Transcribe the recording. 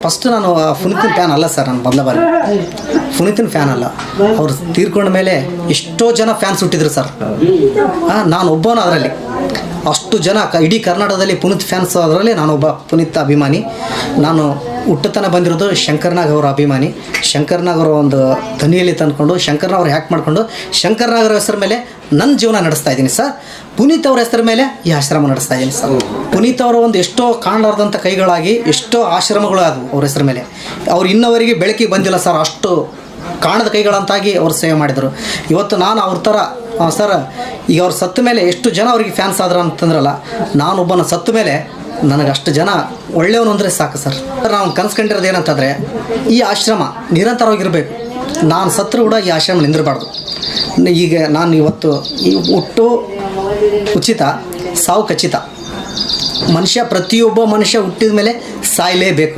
First ನಾನು ಪುನೀತನ fan ಅಲ್ಲ sir. ನಾನು ಮೊದಲ ಬಾರಿ ಪುನೀತನ ಫ್ಯಾನ್ ಅಲ್ಲ. ಅವ್ರು ತೀರ್ಕೊಂಡ ಮೇಲೆ ಎಷ್ಟೋ ಜನ ಫ್ಯಾನ್ಸ್ ಹುಟ್ಟಿದ್ರು ಸರ್. ನಾನು ಒಬ್ಬನು ಅದರಲ್ಲಿ. ಅಷ್ಟು ಜನ ಇಡೀ ಕರ್ನಾಟಕದಲ್ಲಿ ಪುನೀತ್ ಫ್ಯಾನ್ಸ್ ಅದರಲ್ಲಿ ನಾನೊಬ್ಬ ಪುನೀತ್ ಅಭಿಮಾನಿ. ನಾನು ಹುಟ್ಟತನ ಬಂದಿರೋದು ಶಂಕರ್ನಾಗ್ ಅವರ ಅಭಿಮಾನಿ. ಶಂಕರ್ನಾಗ್ ಅವರ ಒಂದು ಧ್ವನಿಯಲ್ಲಿ ತಂದ್ಕೊಂಡು ಶಂಕರ್ನಾಗ್ ಅವ್ರು ಹ್ಯಾಕ್ ಮಾಡಿಕೊಂಡು ಶಂಕರ್ನಾಗ್ ಅವರ ಹೆಸರ ಮೇಲೆ ನನ್ನ ಜೀವನ ನಡೆಸ್ತಾ ಇದ್ದೀನಿ ಸರ್. ಪುನೀತ್ ಅವರ ಹೆಸರ ಮೇಲೆ ಈ ಆಶ್ರಮ ನಡೆಸ್ತಾ ಇದ್ದೀನಿ ಸರ್. ಪುನೀತ್ ಅವರ ಒಂದು ಎಷ್ಟೋ ಕಾಣಲಾರ್ದಂಥ ಕೈಗಳಾಗಿ ಎಷ್ಟೋ ಆಶ್ರಮಗಳು ಆದವು ಅವ್ರ ಹೆಸರ ಮೇಲೆ. ಅವ್ರು ಇನ್ನವರೆಗೆ ಬೆಳಕಿಗೆ ಬಂದಿಲ್ಲ ಸರ್. ಅಷ್ಟು ಕಾಣದ ಕೈಗಳಂತಾಗಿ ಅವ್ರು ಸೇವೆ ಮಾಡಿದರು. ಇವತ್ತು ನಾನು ಅವ್ರ ಥರ ಸರ್, ಈಗ ಅವ್ರು ಸತ್ತ ಮೇಲೆ ಎಷ್ಟು ಜನ ಅವ್ರಿಗೆ ಫ್ಯಾನ್ಸ್ ಆದ್ರು ಅಂತಂದ್ರಲ್ಲ, ನಾನೊಬ್ಬನ ಸತ್ತ ಮೇಲೆ ನನಗೆ ಅಷ್ಟು ಜನ ಒಳ್ಳೆಯವನು ಅಂದರೆ ಸಾಕು ಸರ್. ನಾವು ಕನ್ಸ್ಕೊಂಡಿರೋದು ಏನಂತಂದರೆ ಈ ಆಶ್ರಮ ನಿರಂತರವಾಗಿರಬೇಕು. ನಾನು ಸತ್ತರೂ ಕೂಡ ಈ ಆಶ್ರಮ ನಿಂದಿರಬಾರ್ದು. ಈಗ ನಾನು ಇವತ್ತು ಈ ಹುಟ್ಟು ಉಚಿತ, ಸಾವು ಖಚಿತ. ಪ್ರತಿಯೊಬ್ಬ ಮನುಷ್ಯ ಹುಟ್ಟಿದ ಮೇಲೆ ಸಾಯಲೇಬೇಕು.